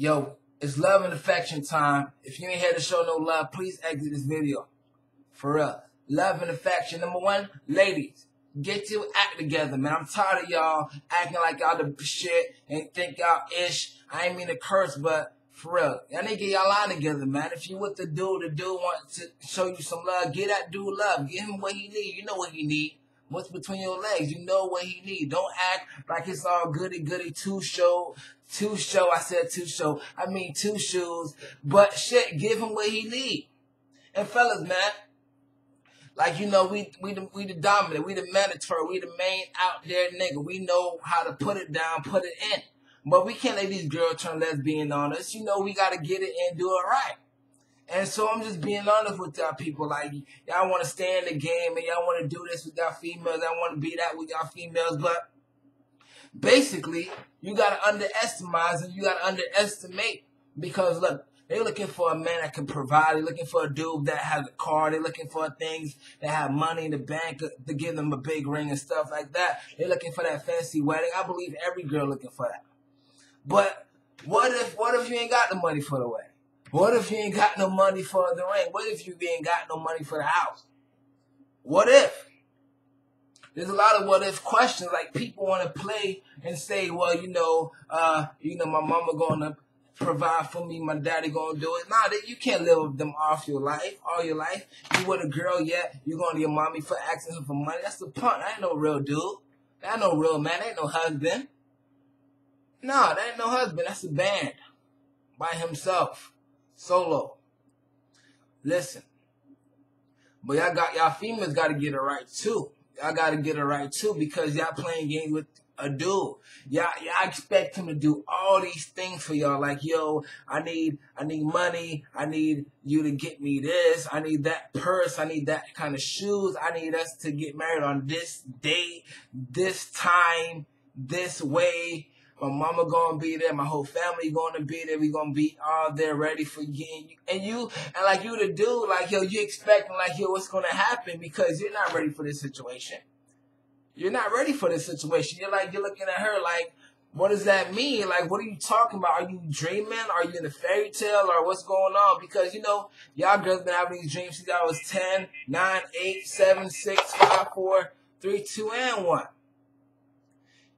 Yo, it's love and affection time. If you ain't here to show no love, please exit this video. For real. Love and affection. Number one, ladies, get your act together, man. I'm tired of y'all acting like y'all the shit and think y'all ish. I ain't mean to curse, but for real. Y'all need to get y'all line together, man. If you with the dude wants to show you some love, get that dude love. Give him what he need. You know what he need. What's between your legs? You know what he need. Don't act like it's all goody-goody two-show. I said two-show. I mean two shoes. But shit, give him what he need. And fellas, man, like, you know, we the dominant. We the mandatory. We the main out there nigga. We know how to put it down, put it in. But we can't let these girls turn lesbian on us. You know, we got to get it and do it right. And so I'm just being honest with y'all people. Like, y'all want to stay in the game and y'all want to do this with y'all females. I want to be that with y'all females. But basically, you got to underestimate and you got to underestimate. Because, look, they're looking for a man that can provide. They're looking for a dude that has a car. They're looking for things that have money in the bank to give them a big ring and stuff like that. They're looking for that fancy wedding. I believe every girl looking for that. But what if you ain't got the money for the wedding? What if you ain't got no money for the ring? What if you ain't got no money for the house? What if? There's a lot of what if questions. Like, people want to play and say, well, you know, my mama gonna provide for me, my daddy gonna do it. Nah, you can't live with them all your life. You with a girl, yeah, you going to your mommy for asking her for money. That's the punk. That ain't no real dude. That ain't no real man. That ain't no husband. Nah, that ain't no husband. That's a band by himself. Solo. Listen. But y'all females got to get it right too. Y'all got to get it right too, because y'all playing games with a dude. Y'all expect him to do all these things for y'all. Like, yo, I need money. I need you to get me this. I need that purse. I need that kind of shoes. I need us to get married on this date, this time, this way. My mama gonna be there. My whole family gonna be there. We gonna be all there ready for you. And you the dude, like, yo, you expecting, like, yo, what's gonna happen? Because you're not ready for this situation. You're not ready for this situation. You're looking at her like, what does that mean? Like, what are you talking about? Are you dreaming? Are you in a fairy tale? Or what's going on? Because, you know, y'all girls been having these dreams since y'all was 10, 9, 8, 7, 6, 5, 4, 3, 2, and 1.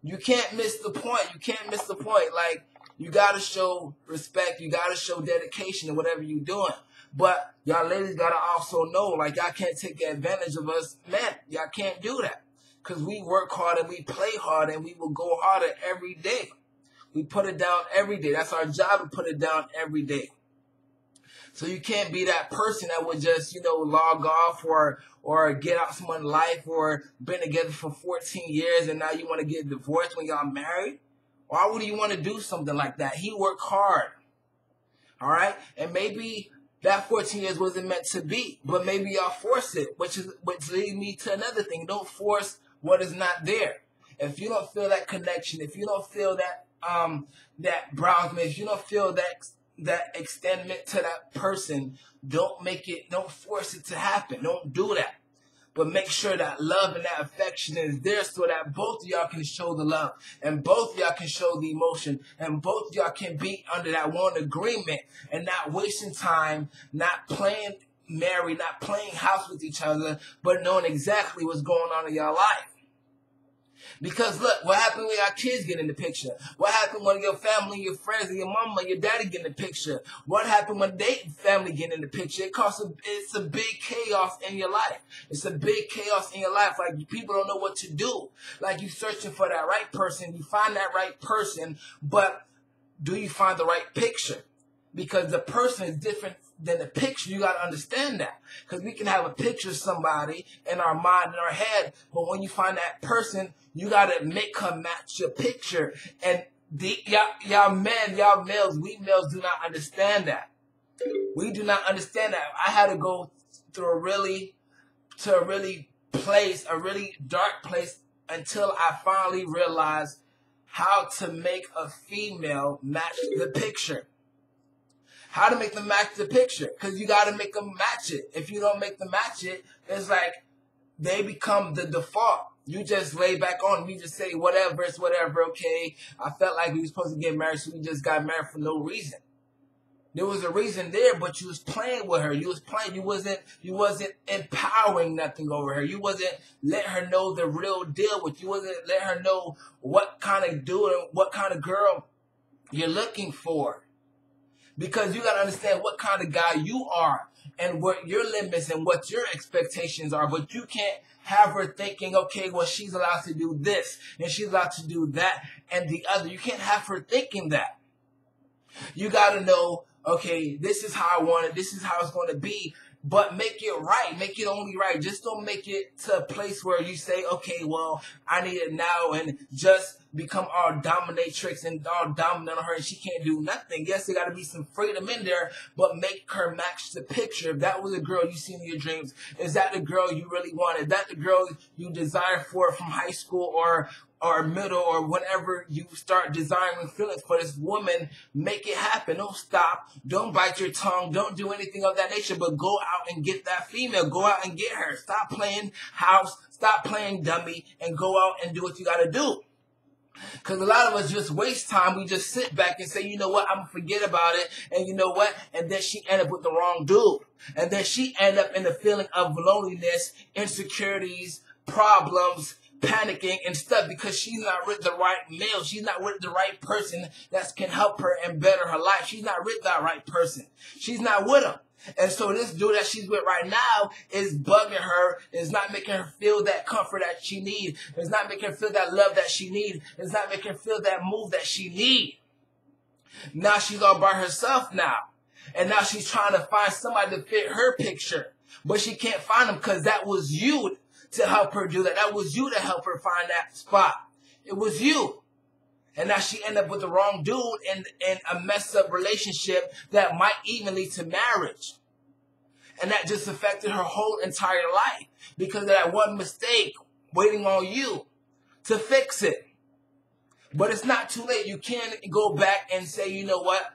You can't miss the point. You can't miss the point. Like, you got to show respect. You got to show dedication to whatever you're doing. But y'all ladies got to also know, like, y'all can't take advantage of us men. Y'all can't do that. Because we work hard and we play hard and we will go harder every day. We put it down every day. That's our job, to put it down every day. So you can't be that person that would just, you know, log off or get out someone's life, or been together for 14 years and now you want to get divorced when y'all married. Why would you want to do something like that? He worked hard. All right? And maybe that 14 years wasn't meant to be, but maybe y'all force it, which leads me to another thing. Don't force what is not there. If you don't feel that connection, if you don't feel that browsement, if you don't feel that extendment to that person, don't force it to happen. Don't do that. But make sure that love and that affection is there, so that both of y'all can show the love and both of y'all can show the emotion and both of y'all can be under that one agreement and not wasting time, not playing married, not playing house with each other, but knowing exactly what's going on in your life. Because look, what happened when your kids get in the picture? What happened when your family, your friends, and your mama and your daddy get in the picture? What happened when their family get in the picture? It's a big chaos in your life. It's a big chaos in your life. Like, people don't know what to do. Like, you searching for that right person. You find that right person, but do you find the right picture? Because the person is different than the picture. You got to understand that. Because we can have a picture of somebody in our mind, in our head, but when you find that person, you got to make her match your picture. And y'all males, we males do not understand that. We do not understand that. I had to go through a really dark place until I finally realized how to make a female match the picture. How to make them match the picture. Because you got to make them match it. If you don't make them match it, it's like they become the default. You just lay back on. You just say whatever, it's whatever, okay. I felt like we were supposed to get married, so we just got married for no reason. There was a reason there, but you was playing with her. You was playing. You wasn't empowering nothing over her. You wasn't letting her know the real deal with you. Wasn't letting her know what kind of dude and what kind of girl you're looking for. Because you got to understand what kind of guy you are and what your limits and what your expectations are. But you can't have her thinking, okay, well, she's allowed to do this and she's allowed to do that and the other. You can't have her thinking that. You got to know, okay, this is how I want it. This is how it's going to be. But make it right. Make it only right. Just don't make it to a place where you say, okay, well, I need it now and just become all dominatrix and all dominant on her and she can't do nothing. Yes, there got to be some freedom in there, but make her match the picture. If that was a girl you seen in your dreams, is that the girl you really wanted? Is that the girl you desire for from high school or middle or whenever you start desiring feelings for this woman? Make it happen. Don't stop. Don't bite your tongue. Don't do anything of that nature, but go out and get that female. Go out and get her. Stop playing house. Stop playing dummy and go out and do what you got to do. Because a lot of us just waste time. We just sit back and say, you know what, I'm going to forget about it. And you know what? And then she end up with the wrong dude. And then she end up in the feeling of loneliness, insecurities, problems, panicking and stuff because she's not with the right male. She's not with the right person that can help her and better her life. She's not with that right person. She's not with him. And so this dude that she's with right now is bugging her, is not making her feel that comfort that she needs. It's not making her feel that love that she needs. It's not making her feel that move that she needs. Now she's all by herself now. And now she's trying to find somebody to fit her picture. But she can't find him because that was you to help her do that. That was you to help her find that spot. It was you. And now she ended up with the wrong dude in a messed up relationship that might even lead to marriage. And that just affected her whole entire life because of that one mistake waiting on you to fix it. But it's not too late. You can go back and say, you know what,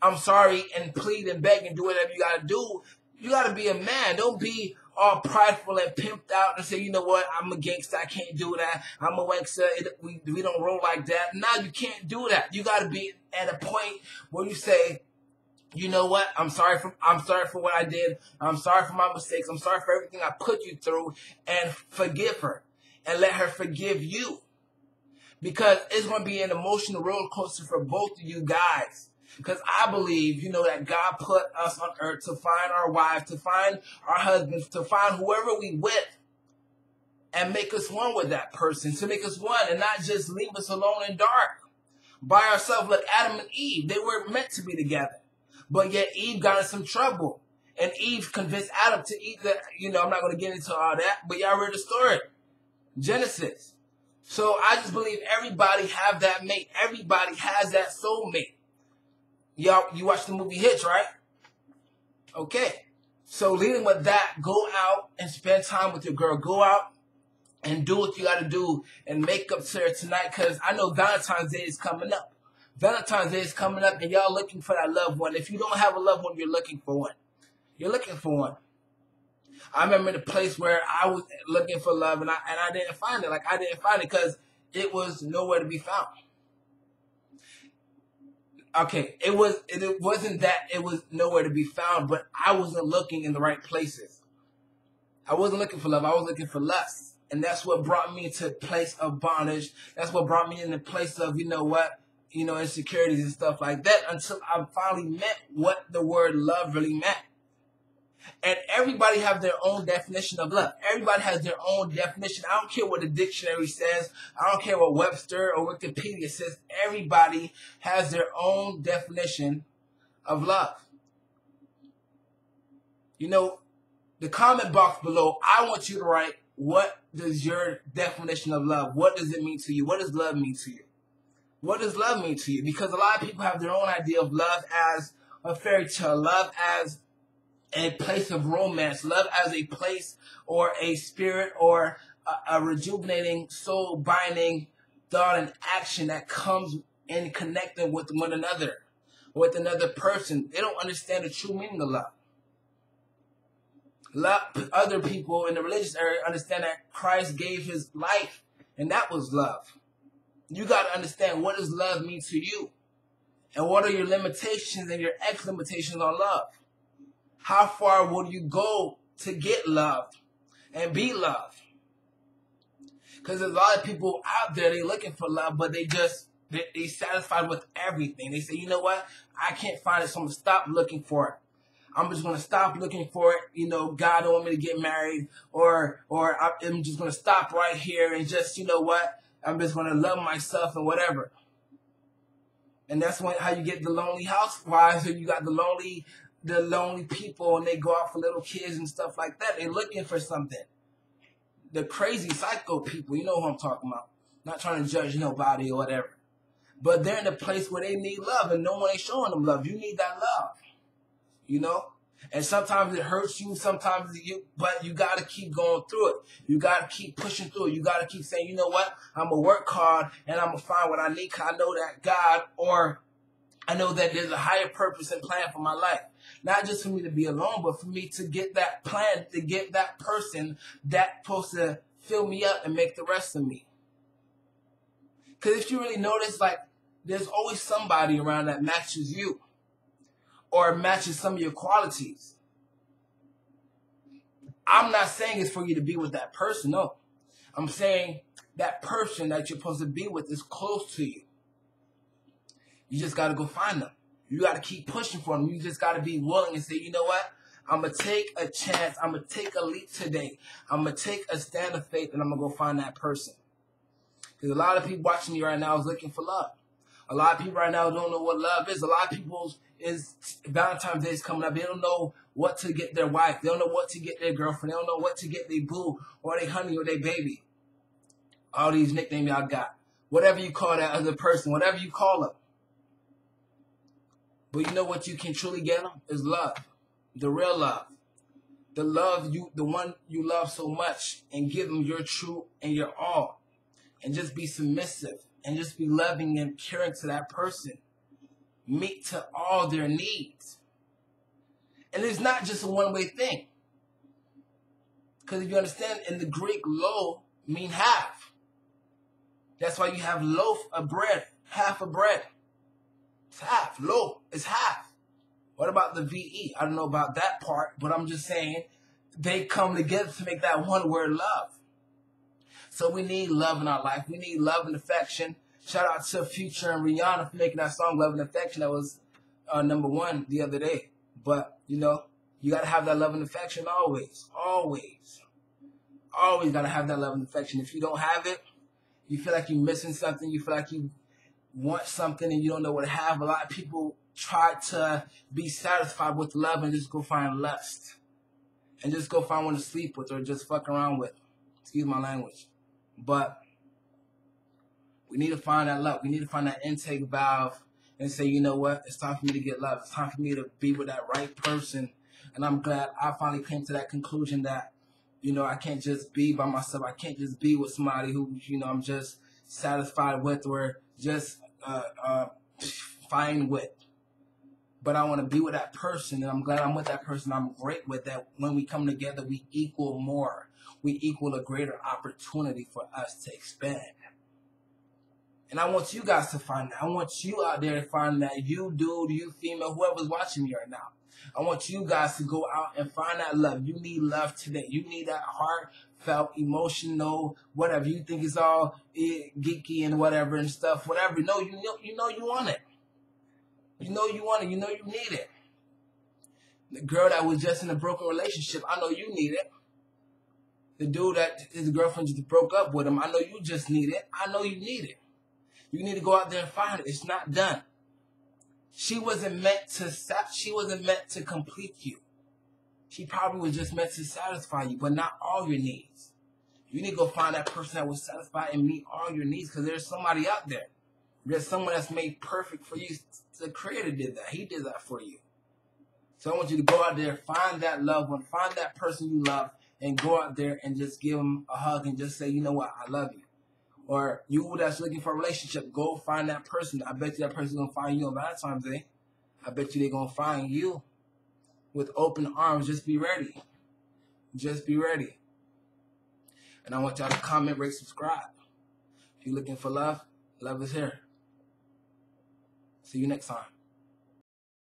I'm sorry, and plead and beg and do whatever you got to do. You got to be a man. Don't be all prideful and pimped out and say, you know what, I'm a gangster, I can't do that. I'm a wankster, we don't roll like that. Now you can't do that. You got to be at a point where you say, you know what, I'm sorry for what I did. I'm sorry for my mistakes. I'm sorry for everything I put you through, and forgive her and let her forgive you. Because it's going to be an emotional roller coaster for both of you guys. Because I believe, you know, that God put us on earth to find our wives, to find our husbands, to find whoever we with, and make us one with that person, to make us one and not just leave us alone in dark by ourselves like Adam and Eve. They were meant to be together. But yet Eve got in some trouble. And Eve convinced Adam to eat the, you know, I'm not going to get into all that, but y'all read the story. Genesis. So I just believe everybody have that mate. Everybody has that soulmate. Y'all, you watch the movie Hitch, right? Okay. So leading with that, go out and spend time with your girl. Go out and do what you got to do and make up to her tonight, because I know Valentine's Day is coming up. Valentine's Day is coming up, and y'all looking for that loved one. If you don't have a loved one, you're looking for one. You're looking for one. I remember the place where I was looking for love, and I didn't find it. Like, I didn't find it because it was nowhere to be found. Okay, it wasn't that it was nowhere to be found, but I wasn't looking in the right places. I wasn't looking for love. I was looking for lust. And that's what brought me to a place of bondage. That's what brought me in the place of, you know what, you know, insecurities and stuff like that, until I finally met what the word love really meant. And everybody have their own definition of love. Everybody has their own definition. I don't care what the dictionary says. I don't care what Webster or Wikipedia says. Everybody has their own definition of love. You know, the comment box below, I want you to write, what does your definition of love? What does it mean to you? What does love mean to you? What does love mean to you? Because a lot of people have their own idea of love as a fairy tale, love as a place of romance, love as a place or a spirit or a rejuvenating, soul-binding thought and action that comes in connecting with one another, with another person. They don't understand the true meaning of love. Other people in the religious area understand that Christ gave his life, and that was love. You got to understand, what does love mean to you? And what are your limitations and your limitations on love? How far will you go to get loved and be loved? Because there's a lot of people out there, they looking for love, but they satisfied with everything. They say, you know what? I can't find it, so I'm going to stop looking for it. I'm just going to stop looking for it. You know, God don't want me to get married, or I'm just going to stop right here and just, you know what? I'm just going to love myself and whatever. And that's how you get the lonely housewives, or you got the lonely people, and they go out for little kids and stuff like that. They're looking for something. The crazy psycho people, you know who I'm talking about. Not trying to judge nobody or whatever. But they're in a place where they need love, and no one ain't showing them love. You need that love, you know? And sometimes it hurts you, but you got to keep going through it. You got to keep pushing through it. You got to keep saying, you know what? I'm going to work hard, and I'm going to find what I need, because I know that God, or I know that there's a higher purpose and plan for my life. Not just for me to be alone, but for me to get that plan, to get that person that's supposed to fill me up and make the rest of me. Because if you really notice, like, there's always somebody around that matches you, or matches some of your qualities. I'm not saying it's for you to be with that person, no. I'm saying that person that you're supposed to be with is close to you. You just got to go find them. You got to keep pushing for them. You just got to be willing and say, you know what? I'm going to take a chance. I'm going to take a leap today. I'm going to take a stand of faith, and I'm going to go find that person. Because a lot of people watching me right now is looking for love. A lot of people right now don't know what love is. A lot of people Valentine's Day is coming up. They don't know what to get their wife. They don't know what to get their girlfriend. They don't know what to get their boo, or their honey, or their baby. All these nicknames y'all got. Whatever you call that other person, whatever you call them. But you know what you can truly get them? Is love. The real love. The one you love so much, and give them your true and your all. And just be submissive. And just be loving and caring to that person. Meet to all their needs. And it's not just a one-way thing. Because if you understand, in the Greek, lo mean half. That's why you have loaf of bread, half of bread. It's half. Lo is half. What about the VE? I don't know about that part, but I'm just saying they come together to make that one word, love. So we need love in our life. We need love and affection. Shout out to Future and Rihanna for making that song, Love and Affection. That was #1 the other day. But, you know, you got to have that love and affection always. Always. Always got to have that love and affection. If you don't have it, you feel like you're missing something. You feel like you want something and you don't know what to have. A lot of people try to be satisfied with love and just go find lust. And just go find one to sleep with or just fuck around with. Excuse my language. But we need to find that love. We need to find that intake valve and say, you know what? It's time for me to get love. It's time for me to be with that right person. And I'm glad I finally came to that conclusion that, you know, I can't just be by myself. I can't just be with somebody who, you know, I'm just satisfied with or just fine with. But I want to be with that person, and I'm glad I'm with that person. I'm great with that. When we come together, we equal more. We equal a greater opportunity for us to expand. And I want you guys to find that. I want you out there to find that. You dude, you female, whoever's watching me right now. I want you guys to go out and find that love. You need love today. You need that heartfelt, emotional, whatever. You think it's all geeky and whatever and stuff, whatever. No, you know you want it. You know you want it. You know you need it. The girl that was just in a broken relationship, I know you need it. The dude that his girlfriend just broke up with him, I know you just need it. I know you need it. You need to go out there and find it. It's not done. She wasn't meant to complete you. She probably was just meant to satisfy you, but not all your needs. You need to go find that person that will satisfy and meet all your needs, because there's somebody out there. There's someone that's made perfect for you. The Creator did that. He did that for you. So I want you to go out there, find that loved one, find that person you love, and go out there and just give them a hug and just say, you know what, I love you. Or you that's looking for a relationship, go find that person. I bet you that person's going to find you on Valentine's Day. I bet you they're going to find you with open arms. Just be ready. Just be ready. And I want y'all to comment, rate, subscribe. If you're looking for love, love is here. See you next time.